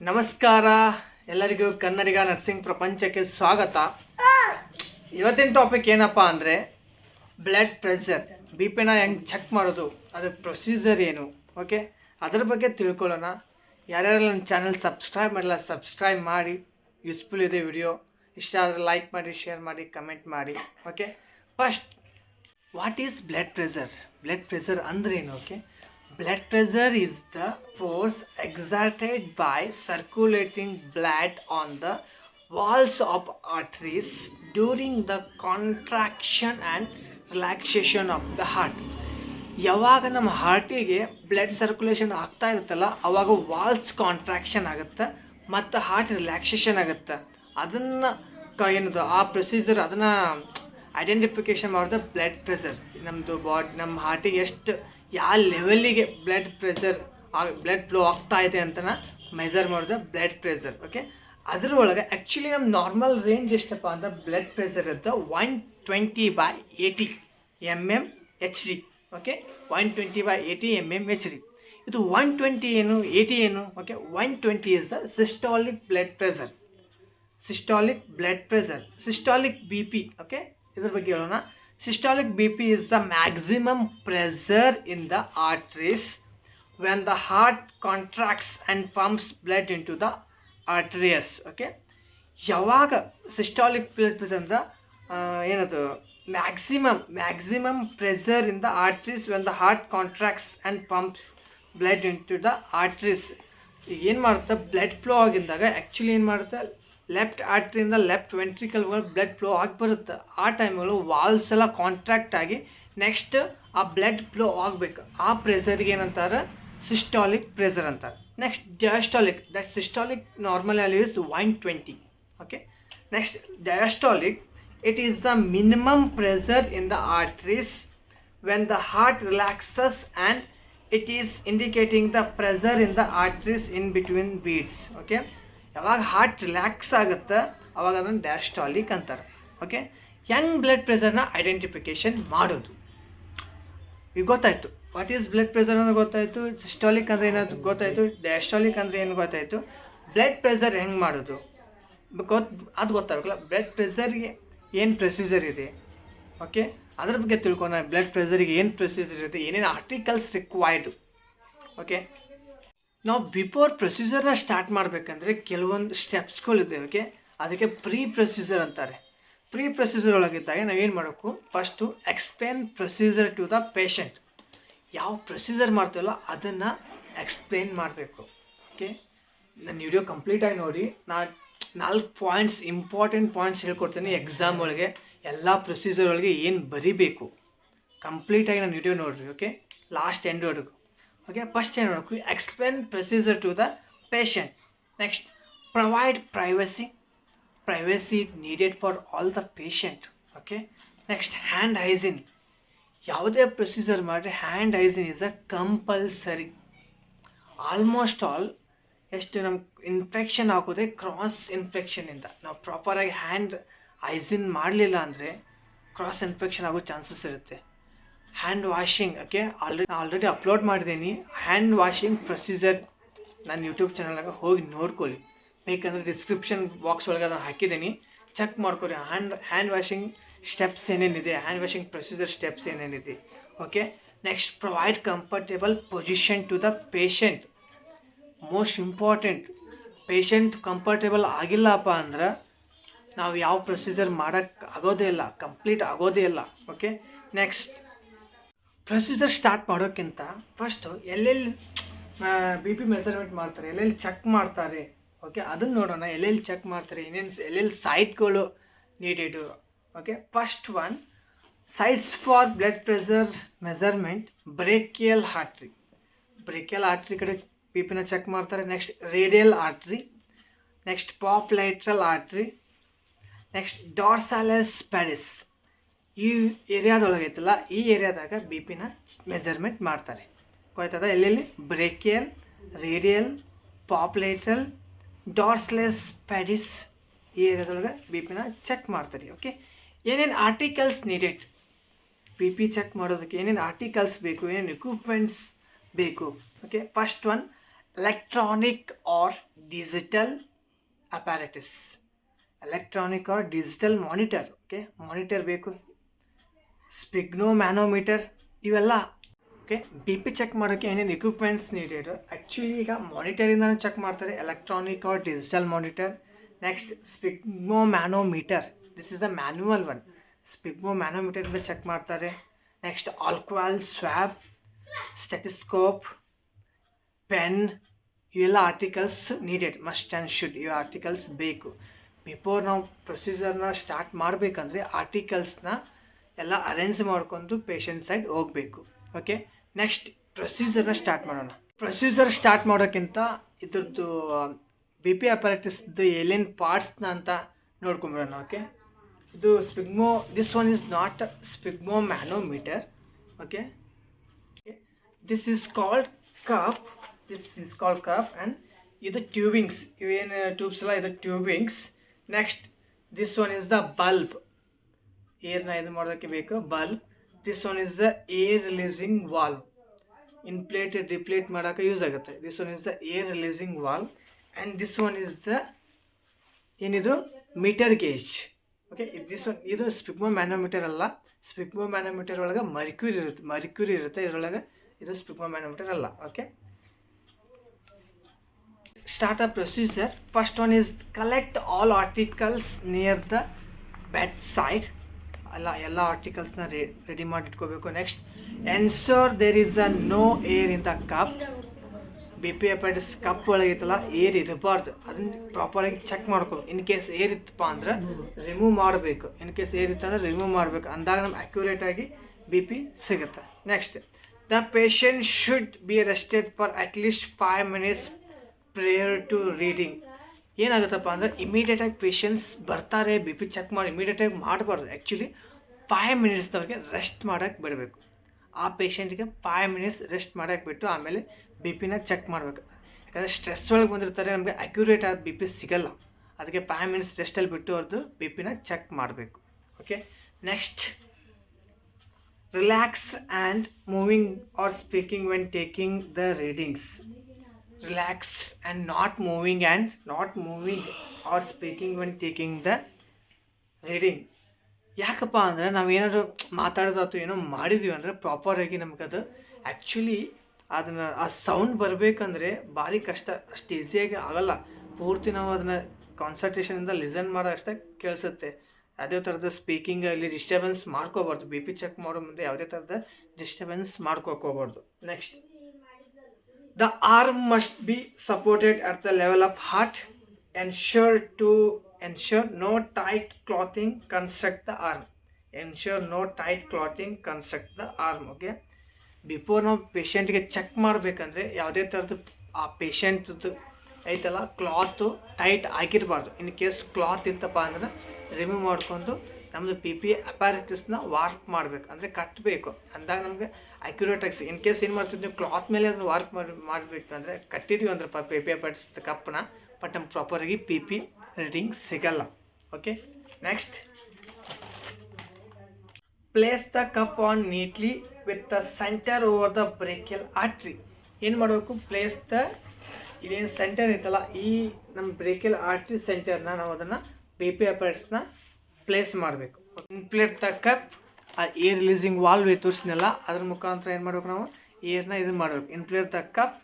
ನಮಸ್ಕಾರ ಎಲ್ಲರಿಗೂ ಕನ್ನಡಿಗ ನರ್ಸಿಂಗ್ ಪ್ರಪಂಚಕ್ಕೆ ಸ್ವಾಗತ. ಇವತ್ತಿನ ಟಾಪಿಕ್ ಏನಪ್ಪ ಅಂದರೆ ಬ್ಲಡ್ ಪ್ರೆಷರ್, ಬಿ ಪಿನ ಹೆಂಗೆ ಚೆಕ್ ಮಾಡೋದು, ಅದ್ರ ಪ್ರೊಸೀಜರ್ ಏನು, ಓಕೆ ಅದ್ರ ಬಗ್ಗೆ ತಿಳ್ಕೊಳ್ಳೋಣ. ಯಾರ್ಯಾರು ನನ್ನ ಚಾನಲ್ ಸಬ್ಸ್ಕ್ರೈಬ್ ಮಾಡಿಲ್ಲ ಸಬ್ಸ್ಕ್ರೈಬ್ ಮಾಡಿ. ಯೂಸ್ಫುಲ್ ಇದೆ ವಿಡಿಯೋ. ಇಷ್ಟ ಆದರೆ ಲೈಕ್ ಮಾಡಿ, ಶೇರ್ ಮಾಡಿ, ಕಮೆಂಟ್ ಮಾಡಿ. Okay, first what is blood pressure? Blood pressure ಅಂದ್ರೆ ಏನು? Okay, blood pressure is the force exerted by circulating blood on the walls of arteries during the contraction and relaxation of the heart. ಯಾವಾಗ ನಮ್ಮ ಹಾರ್ಟಿಗೆ blood circulation ಆಗ್ತಾ ಇರುತ್ತಲ್ಲ ಆವಾಗ walls contraction ಆಗುತ್ತೆ ಮತ್ತು heart relaxation ಆಗುತ್ತೆ. ಅದನ್ನು ಏನದು ಆ ಪ್ರೊಸೀಜರ್ ಅದನ್ನು ಐಡೆಂಟಿಫಿಕೇಷನ್ ಮಾಡೋದು ಬ್ಲಡ್ ಪ್ರೆಷರ್. ನಮ್ಮದು ನಮ್ಮ ಹಾರ್ಟಿಗೆ ಎಷ್ಟು ಯಾವ ಲೆವೆಲ್ಲಿಗೆ ಬ್ಲಡ್ ಪ್ರೆಷರ್ ಬ್ಲಡ್ ಫ್ಲೋ ಆಗ್ತಾ ಇದೆ ಅಂತ ಮೆಜರ್ ಮಾಡೋದು ಬ್ಲಡ್ ಪ್ರೆಷರ್. ಓಕೆ, ಅದರೊಳಗೆ ಆ್ಯಕ್ಚುಲಿ ನಮ್ಮ ನಾರ್ಮಲ್ ರೇಂಜ್ ಎಷ್ಟಪ್ಪ ಅಂದ್ರೆ ಬ್ಲಡ್ ಪ್ರೆಷರ್ ಇರುತ್ತೆ 120/80 mmHg. Okay, 120/80 mmHg. ಇದು 120 ಏನು 80 ಏನು? Okay, 120 is the systolic blood pressure. Systolic blood pressure, systolic B P. Okay, ಇದ್ರ ಬಗ್ಗೆ ಹೇಳೋಣ. Systolic BP is the maximum pressure in the arteries when the heart contracts and pumps blood into the arteries. Okay, ಯಾವಾಗ systolic blood pressure ಅಂದ್ರೆ ಏನದು maximum pressure in the arteries when the heart contracts and pumps blood into the arteries. ಈಗ ಏನು ಮಾಡುತ್ತೆ, blood flow ಆಗಿದ್ದಾಗ actually ಏನು ಮಾಡುತ್ತೆ, left ಆರ್ಟ್ರಿಯಿಂದ ಲೆಫ್ಟ್ ವೆಂಟ್ರಿಕಲ್ಗಳು ಬ್ಲಡ್ ಫ್ಲೋ ಆಗಿ ಬರುತ್ತೆ. ಆ ಟೈಮ್ಗಳು ವಾಲ್ಸ್ ಎಲ್ಲ ಕಾಂಟ್ರಾಕ್ಟ್ ಆಗಿ ನೆಕ್ಸ್ಟ್ ಆ ಬ್ಲಡ್ ಫ್ಲೋ ಆಗಬೇಕು. ಆ ಪ್ರೆಷರ್ಗೆ ಏನಂತಾರೆ, ಸಿಸ್ಟಾಲಿಕ್ ಪ್ರೆಷರ್ ಅಂತಾರೆ. Next diastolic, that systolic normal value is 120. Okay, next diastolic, it is the minimum pressure in the arteries when the heart relaxes and it is indicating the pressure in the arteries in between beads. Okay, ಯಾವಾಗ heart relax ಆಗುತ್ತೆ ಅವಾಗ ಅದನ್ನು diastolic ಅಂತಾರೆ. Okay, Young blood ಪ್ರೆಷರ್ನ identification ಮಾಡೋದು ಈಗ ಗೊತ್ತಾಯಿತು. What is blood pressure ಅನ್ನೋದು ಗೊತ್ತಾಯಿತು, ಸಿಸ್ಟಾಲಿಕ್ ಅಂದರೆ ಏನಾದ್ರು ಗೊತ್ತಾಯಿತು, ಡಯಾಸ್ಟಾಲಿಕ್ ಅಂದರೆ ಏನು ಗೊತ್ತಾಯಿತು. ಬ್ಲಡ್ ಪ್ರೆಷರ್ ಹೆಂಗೆ ಮಾಡೋದು ಅದು ಗೊತ್ತಾಗಲ್ಲ. ಬ್ಲಡ್ ಪ್ರೆಷರ್ಗೆ ಏನು ಪ್ರೊಸೀಜರ್ ಇದೆ, ಓಕೆ ಅದ್ರ ಬಗ್ಗೆ ತಿಳ್ಕೊಣ. ಬ್ಲಡ್ ಪ್ರೆಷರ್ಗೆ ಏನು ಪ್ರೊಸೀಜರ್ ಇದೆ, ಏನೇನು ಆರ್ಟಿಕಲ್ಸ್ ರಿಕ್ವೈರ್ಡು. ಓಕೆ, ನಾವು ಬಿಫೋರ್ ಪ್ರೊಸೀಜರ್ನ ಸ್ಟಾರ್ಟ್ ಮಾಡಬೇಕಂದ್ರೆ ಕೆಲವೊಂದು ಸ್ಟೆಪ್ಸ್ಗಳಿದೆ. ಓಕೆ, ಅದಕ್ಕೆ ಪ್ರೀ ಪ್ರೊಸೀಜರ್ ಅಂತಾರೆ. ಪ್ರೀ ಪ್ರೊಸೀಜರ್ ಒಳಗಿದ್ದಾಗ ನಾವೇನು ಮಾಡಬೇಕು, first explain procedure to the patient. ಯಾವ ಪ್ರೊಸೀಜರ್ ಮಾಡ್ತೀವಲ್ಲ ಅದನ್ನು ಎಕ್ಸ್ಪ್ಲೇನ್ ಮಾಡಬೇಕು. ಓಕೆ, ನನ್ನ ವಿಡಿಯೋ ಕಂಪ್ಲೀಟಾಗಿ ನೋಡಿ. ನಾನು 4 ಪಾಯಿಂಟ್ಸ್ ಇಂಪಾರ್ಟೆಂಟ್ ಪಾಯಿಂಟ್ಸ್ ಹೇಳ್ಕೊಡ್ತೀನಿ ಎಕ್ಸಾಮ್ ಒಳಗೆ. ಎಲ್ಲ ಪ್ರೊಸೀಜರ್ ಒಳಗೆ ಏನು ಬರೀಬೇಕು ಕಂಪ್ಲೀಟಾಗಿ ನನ್ನ ವಿಡಿಯೋ ನೋಡಿರಿ. ಓಕೆ, ಲಾಸ್ಟ್ ಎಂಡ್ವರೆಗೂ. ಓಕೆ, ಫಸ್ಟ್ ಏನು ಮಾಡಬೇಕು, explain procedure to the patient. Next provide privacy needed for all the patient. Okay, next hand hygiene. ಯಾವುದೇ ಪ್ರೊಸೀಜರ್ ಮಾಡಿದ್ರೆ hand hygiene is a compulsory. Almost all ಎಷ್ಟು ನಮ್ಗೆ ಇನ್ಫೆಕ್ಷನ್ ಆಗೋದೇ cross ಇನ್ಫೆಕ್ಷನಿಂದ. ನಾವು ಪ್ರಾಪರಾಗಿ hand hygiene ಮಾಡಲಿಲ್ಲ ಅಂದರೆ ಕ್ರಾಸ್ ಇನ್ಫೆಕ್ಷನ್ ಆಗೋ chances ಇರುತ್ತೆ. Hand washing, okay already upload ಮಾಡಿದ್ದೀನಿ ಹ್ಯಾಂಡ್ ವಾಷಿಂಗ್ ಪ್ರೊಸೀಜರ್. ನನ್ನ ಯೂಟ್ಯೂಬ್ ಚಾನಲ್ನಾಗ ಹೋಗಿ ನೋಡ್ಕೊಳ್ಳಿ, ಬೇಕಂದರೆ ಡಿಸ್ಕ್ರಿಪ್ಷನ್ ಬಾಕ್ಸ್ ಒಳಗೆ ಅದನ್ನು ಹಾಕಿದ್ದೀನಿ, ಚೆಕ್ ಮಾಡ್ಕೊರಿ. ಹ್ಯಾಂಡ್ ವಾಷಿಂಗ್ ಸ್ಟೆಪ್ಸ್ ಏನೇನಿದೆ, ಹ್ಯಾಂಡ್ ವಾಷಿಂಗ್ ಪ್ರೊಸೀಜರ್ ಸ್ಟೆಪ್ಸ್ ಏನೇನಿದೆ. Okay, next provide comfortable position to the patient. Most important, patient comfortable ಆಗಿಲ್ಲಪ್ಪ ಅಂದ್ರೆ ನಾವು ಯಾವ ಪ್ರೊಸೀಜರ್ ಮಾಡೋಕ್ಕೆ ಆಗೋದೇ ಇಲ್ಲ, ಕಂಪ್ಲೀಟ್ ಆಗೋದೇ ಇಲ್ಲ. ಓಕೆ, ನೆಕ್ಸ್ಟ್ ಪ್ರೊಸೀಜರ್ ಸ್ಟಾರ್ಟ್ ಮಾಡೋಕ್ಕಿಂತ ಫಸ್ಟು ಎಲ್ಲೆಲ್ಲಿ ಬಿ ಪಿ ಮೆಸರ್ಮೆಂಟ್ ಮಾಡ್ತಾರೆ, ಎಲ್ಲೆಲ್ಲಿ ಚೆಕ್ ಮಾಡ್ತಾರೆ, ಓಕೆ ಅದನ್ನು ನೋಡೋಣ. ಎಲ್ಲೆಲ್ಲಿ ಚೆಕ್ ಮಾಡ್ತಾರೆ, ಎಲ್ಲೆಲ್ಲಿ ಸೈಟ್ಗಳು needed. Okay, first one sites for blood pressure measurement, brachial artery. Brachial artery ಕಡೆ ಬಿ ಪಿನ ಚೆಕ್ ಮಾಡ್ತಾರೆ. Next radial artery, next popliteal artery, next dorsalis pedis. ಈ ಏರಿಯಾದೊಳಗೈತಲ್ಲ ಈ ಏರಿಯಾದಾಗ ಬಿ ಪಿನ ಮೆಜರ್ಮೆಂಟ್ ಮಾಡ್ತಾರೆ. ಗೊತ್ತಾಯ್ತದ? ಎಲ್ಲೆಲ್ಲಿ ಬ್ರೇಕಿಯಲ್, ರೇಡಿಯಲ್, ಪಾಪ್ಲೇಟ್ರಲ್, ಡಾರ್ಸ್ಲೆಸ್ ಪ್ಯಾಡಿಸ್ ಈ ಏರಿಯಾದೊಳಗೆ ಬಿ ಪಿನ ಚೆಕ್ ಮಾಡ್ತಾರೆ. ಓಕೆ, ಏನೇನು articles needed B P check ಮಾಡೋದಕ್ಕೆ ಏನೇನು ಆರ್ಟಿಕಲ್ಸ್ ಬೇಕು, ಏನೇನು ಎಕ್ವಿಪ್ಮೆಂಟ್ಸ್ ಬೇಕು. Okay, first one electronic or digital apparatus, electronic or digital monitor. Okay, monitor ಬೇಕು, ಸ್ಪಿಗ್ನೋಮ್ಯಾನೋಮೀಟರ್, ಇವೆಲ್ಲ. ಓಕೆ, ಬಿ ಪಿ ಚೆಕ್ ಮಾಡೋಕ್ಕೆ ಏನೇನು ಎಕ್ವಿಪ್ಮೆಂಟ್ಸ್ ನೀಡೆಡ್. ಆ್ಯಕ್ಚುಲಿ ಈಗ ಮಾನಿಟರಿಂದನೇ ಚೆಕ್ ಮಾಡ್ತಾರೆ, electronic or digital monitor. Next sphygmomanometer, this is the manual one. ಸ್ಪಿಗ್ನೋಮ್ಯಾನೋಮೀಟರಿಂದ check ಮಾಡ್ತಾರೆ. Next alcohol swab, stethoscope, pen, ಇವೆಲ್ಲ articles needed, must and should. ಇವು ಆರ್ಟಿಕಲ್ಸ್ ಬೇಕು. ಬಿಫೋರ್ ನಾವು ಪ್ರೊಸೀಜರ್ನ ಸ್ಟಾರ್ಟ್ ಮಾಡಬೇಕಂದ್ರೆ ಆರ್ಟಿಕಲ್ಸ್ನ ಎಲ್ಲ ಅರೇಂಜ್ ಮಾಡ್ಕೊಂಡು ಪೇಷಂಟ್ ಸೈಡ್ ಹೋಗಬೇಕು. ಓಕೆ, ನೆಕ್ಸ್ಟ್ ಪ್ರೊಸೀಜರ್ನ ಸ್ಟಾರ್ಟ್ ಮಾಡೋಣ. ಪ್ರೊಸೀಜರ್ ಸ್ಟಾರ್ಟ್ ಮಾಡೋಕ್ಕಿಂತ ಇದ್ರದ್ದು ಬಿ ಪಿ ಅಪರೇಟಸ್ದು ಏನೇನು ಪಾರ್ಟ್ಸ್ನ ಅಂತ ನೋಡ್ಕೊಂಬಿಡೋಣ. ಓಕೆ, ಇದು this one is not ಸ್ಪಿಗ್ನೋಮ್ಯಾನೋಮೀಟರ್. Okay, this is called cup. And ಇದು ಟ್ಯೂಬಿಂಗ್ಸ್, ಇವೇನು ಟ್ಯೂಬ್ಸ್ ಎಲ್ಲ ಇದು tubings. Next this one is the bulb, ಏರ್ನ ಇದು ಮಾಡೋದಕ್ಕೆ ಬೇಕು bulb. This one is the air releasing valve, inflate deflate ಮಾಡೋಕೆ ಯೂಸ್ ಆಗುತ್ತೆ. This one is the air releasing valve. And this one is the ಏನಿದು meter gauge. Okay, ಇದು sphygmomanometer ಅಲ್ಲ. ಸ್ಪಿಗ್ನೋಮ್ಯಾನೋಮೀಟರ್ ಒಳಗೆ ಮರ್ಕ್ಯೂರಿ ಇರುತ್ತೆ ಇದರೊಳಗೆ. ಇದು ಸ್ಪಿಗ್ನೋಮ್ಯಾನೋಮೀಟರ್ ಅಲ್ಲ. Okay, start a procedure. First one is collect all articles near the bedside. ಎಲ್ಲ ಆರ್ಟಿಕಲ್ಸ್ನ ready ಮಾಡಿ ಇಟ್ಕೋಬೇಕು. Next ensure there is a no air in the cup. B P apparatus cup ಒಳಗಿತ್ತಲ್ಲ ಏರ್ ಇರಬಾರ್ದು, ಅದನ್ನ ಪ್ರಾಪರಾಗಿ ಚೆಕ್ ಮಾಡ್ಕೋಬೇಕು. ಇನ್ case air ಇತ್ತಪ್ಪ ಅಂದ್ರೆ remove ಮಾಡಬೇಕು. ಇನ್ ಕೇಸ್ ಏರ್ ಇತ್ತಂದ್ರೆ ರಿಮೂವ್ ಮಾಡಬೇಕು, ಅಂದಾಗ ನಮ್ಗೆ ಅಕ್ಯುರೇಟಾಗಿ ಬಿ ಪಿ ಸಿಗುತ್ತೆ. Next the patient should be rested for at least 5 minutes prior to reading. ಏನಾಗುತ್ತಪ್ಪ ಅಂದರೆ ಇಮಿಡಿಯೇಟಾಗಿ ಪೇಷಂಟ್ಸ್ ಬರ್ತಾರೆ, ಬಿ ಪಿ ಚೆಕ್ ಮಾಡಿ ಇಮಿಡಿಯೇಟಾಗಿ ಮಾಡಬಾರ್ದು. ಆ್ಯಕ್ಚುಲಿ 5 minutesನವ್ರಿಗೆ ರೆಸ್ಟ್ ಮಾಡೋಕ್ಕೆ ಬಿಡಬೇಕು. ಆ ಪೇಷಂಟಿಗೆ 5 minutes ರೆಸ್ಟ್ ಮಾಡೋಕ್ಕೆ ಬಿಟ್ಟು ಆಮೇಲೆ ಬಿ ಪಿನ ಚೆಕ್ ಮಾಡಬೇಕು. ಯಾಕಂದರೆ ಸ್ಟ್ರೆಸ್ ಒಳಗೆ ಬಂದಿರ್ತಾರೆ, ನಮಗೆ ಅಕ್ಯುರೇಟ್ ಆದ ಬಿ ಪಿ ಸಿಗಲ್ಲ. ಅದಕ್ಕೆ 5 minutes ರೆಸ್ಟಲ್ಲಿ ಬಿಟ್ಟು ಅವ್ರದ್ದು ಬಿ ಪಿನ ಚೆಕ್ ಮಾಡಬೇಕು. Okay, next relax and moving are speaking when taking the readings. Relax and not moving or speaking when taking the reading. ಯಾಕಪ್ಪ ಅಂದರೆ ನಾವೇನಾದ್ರು ಮಾತಾಡೋದು ಏನೋ ಮಾಡಿದ್ವಿ ಅಂದರೆ ಪ್ರಾಪರಾಗಿ ನಮಗದು ಆ್ಯಕ್ಚುಲಿ ಅದನ್ನು ಆ ಸೌಂಡ್ ಬರಬೇಕಂದ್ರೆ ಭಾರಿ ಕಷ್ಟ, ಅಷ್ಟು ಈಸಿಯಾಗಿ ಆಗಲ್ಲ. ಪೂರ್ತಿ ನಾವು ಅದನ್ನು ಕಾನ್ಸಂಟ್ರೇಷನಿಂದ ಲಿಸನ್ ಮಾಡೋ ಅಷ್ಟೇ ಕೇಳಿಸುತ್ತೆ. ಯಾವುದೇ ಥರದ ಸ್ಪೀಕಿಂಗ್ ಅಲ್ಲಿ ಡಿಸ್ಟರ್ಬೆನ್ಸ್ ಮಾಡ್ಕೋಬಾರ್ದು. ಬಿ ಪಿ ಚೆಕ್ ಮಾಡೋ ಮುಂದೆ ಯಾವುದೇ ಥರದ ಡಿಸ್ಟರ್ಬೆನ್ಸ್ ಮಾಡ್ಕೋಕೋಬಾರ್ದು. Next the arm must be supported at the level of heart. Ensure no tight clothing construct the arm. Okay, before ನಾವು ಪೇಷಂಟ್ಗೆ ಚೆಕ್ ಮಾಡಬೇಕಂದ್ರೆ ಯಾವುದೇ ಥರದ್ದು ಆ ಪೇಷಂಟ್ದು ಐತಲ್ಲ ಕ್ಲಾತು ಟೈಟ್ ಆಗಿರಬಾರ್ದು. ಇನ್ ಕೇಸ್ ಕ್ಲಾತ್ ಇತ್ತಪ್ಪ ಅಂದ್ರೆ ರಿಮೂವ್ ಮಾಡ್ಕೊಂಡು ನಮ್ಮದು ಪಿ ಪಿ ಅಪ್ಯಾರೇಟಸ್ನ ವಾರ್ಪ್ ಮಾಡಬೇಕು, ಅಂದರೆ ಕಟ್ಟಬೇಕು. ಅಂದಾಗ ನಮಗೆ ಅಕ್ಯುರೇಟಾಗಿ ಇನ್ ಕೇಸ್ ಏನು ಮಾಡ್ತೀವಿ ನೀವು ಕ್ಲಾತ್ ಮೇಲೆ ಅದನ್ನು ವಾರ್ಪ್ ಮಾಡಬೇಕಂದ್ರೆ ಕಟ್ಟಿದ್ದೀವಿ ಅಂದ್ರೆ ಪಿ ಪಿ ಅಪ್ಯಾರೇಟಸ್ ಕಪ್ಪನ್ನ, ಬಟ್ ನಮ್ಗೆ ಪ್ರಾಪರಾಗಿ ಪಿ ಪಿ ರೀಡಿಂಗ್ ಸಿಗಲ್ಲ. Okay, next place the cup on neatly with the centre over the brachial artery. ಏನು ಮಾಡಬೇಕು, ಪ್ಲೇಸ್ ದ ಇದೇನು ಸೆಂಟರ್ ಇತ್ತಲ್ಲ ಈ ನಮ್ಮ ಬ್ರೇಕಿಯಲ್ ಆರ್ಟ್ರಿ ಸೆಂಟರ್ನ ನಾವು ಅದನ್ನು ಬಿ ಪಿ ಅಪರೇಟ್ಸ್ನ ಪ್ಲೇಸ್ ಮಾಡಬೇಕು. ಇನ್ಫ್ಲೇಟ್ ದ ಕಪ್, ಆ ಏರ್ ರಿಲೀಸಿಂಗ್ ವಾಲ್ವ್ ತೋರಿಸಿದ್ನಲ್ಲ ಅದ್ರ ಮುಖಾಂತರ ಏನು ಮಾಡಬೇಕು, ನಾವು ಏರ್ನ ಇದನ್ನು ಮಾಡಬೇಕು. Inflate the cup,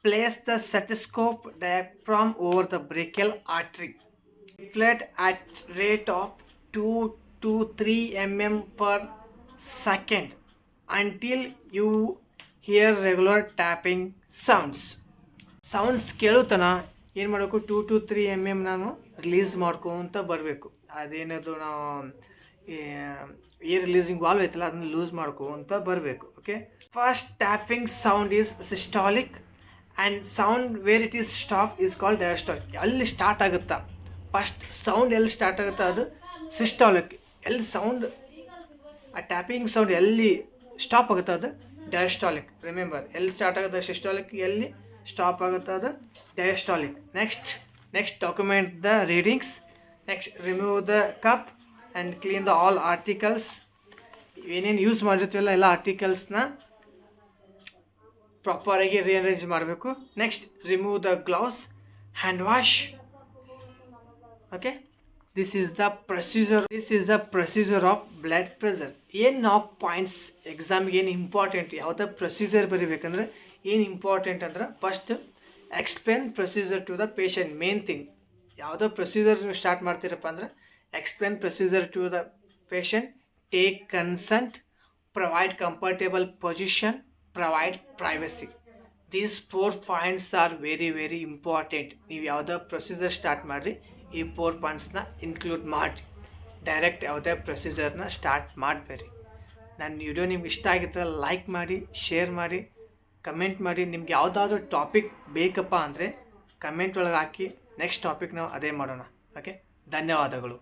place the stethoscope diaphragm over the brachial artery. Inflate at rate of 2 to 3 mm per second until you hear regular tapping sounds. ಕೇಳುತ್ತಾನ ಏನು ಮಾಡಬೇಕು, 2 to 3 mm ನಾನು ರಿಲೀಸ್ ಮಾಡ್ಕೊಂತ ಬರಬೇಕು. ಅದೇನದು ನಾವು ಏರ್ ರಿಲೀಸಿಂಗ್ ವಾಲ್ವ್ ಐತಲ್ಲ ಅದನ್ನು loose ಮಾಡ್ಕೊಂತ ಬರಬೇಕು. Okay, first tapping sound is systolic and sound where it is stop is called diastolic. ಅಲ್ಲಿ ಸ್ಟಾರ್ಟ್ ಆಗುತ್ತಾ ಫಸ್ಟ್ ಸೌಂಡ್ ಎಲ್ಲಿ ಸ್ಟಾರ್ಟ್ ಆಗುತ್ತಾ ಅದು ಸಿಸ್ಟಾಲಿಕ್. ಎಲ್ಲಿ ಸೌಂಡ್ ಆ ಟ್ಯಾಪಿಂಗ್ ಸೌಂಡ್ ಎಲ್ಲಿ ಸ್ಟಾಪ್ ಆಗುತ್ತೆ ಅದು ಡಯಾಸ್ಟಾಲಿಕ್. ರಿಮೆಂಬರ್, ಎಲ್ಲಿ ಸ್ಟಾರ್ಟ್ ಆಗುತ್ತೆ ಸಿಸ್ಟಾಲಿಕ್, ಎಲ್ಲಿ ಸ್ಟಾಪ್ ಆಗುತ್ತೆ ಅದು diastolic. Next document the readings. Next remove the cup and clean the all articles. ಏನೇನು ಯೂಸ್ ಮಾಡಿರ್ತೀವಲ್ಲ ಎಲ್ಲ ಆರ್ಟಿಕಲ್ಸ್ನ ಪ್ರಾಪರಾಗಿ ರಿಅರೇಂಜ್ ಮಾಡಬೇಕು. Next remove the gloves, hand wash. Okay, this is the procedure of blood pressure. ಏನು ನಾವು points ಎಕ್ಸಾಮ್ಗೆ ಏನು important, ಯಾವುದೇ procedure ಬರೀಬೇಕಂದ್ರೆ ಏನು ಇಂಪಾರ್ಟೆಂಟ್ ಅಂದ್ರೆ first explain procedure to the patient. Main thing, ಯಾವುದೋ ಪ್ರೊಸೀಜರ್ ನೀವು ಸ್ಟಾರ್ಟ್ ಮಾಡ್ತೀರಪ್ಪ ಅಂದ್ರೆ explain procedure to the patient, take consent, provide comfortable position, provide privacy. These 4 points are very very important. ನೀವು ಯಾವುದೋ procedure start ಮಾಡಿರಿ, ಈ 4 ಪಾಯಿಂಟ್ಸ್ನ include ಮಾಡಿ. Direct ಯಾವುದೇ ಪ್ರೊಸೀಜರ್ನ ಸ್ಟಾರ್ಟ್ ಮಾಡಬೇಡಿ. ನನ್ನ ವಿಡಿಯೋ ನಿಮ್ಗೆ ಇಷ್ಟ ಆಗಿದ್ರೆ ಲೈಕ್ ಮಾಡಿ, ಶೇರ್ ಮಾಡಿ, ಕಮೆಂಟ್ ಮಾಡಿ. ನಿಮ್ಗೆ ಯಾವುದಾದ್ರೂ ಟಾಪಿಕ್ ಬೇಕಪ್ಪ ಅಂದರೆ ಕಮೆಂಟ್ ಒಳಗೆ ಹಾಕಿ, ನೆಕ್ಸ್ಟ್ ಟಾಪಿಕ್ ನಾವು ಅದೇ ಮಾಡೋಣ. ಓಕೆ, ಧನ್ಯವಾದಗಳು.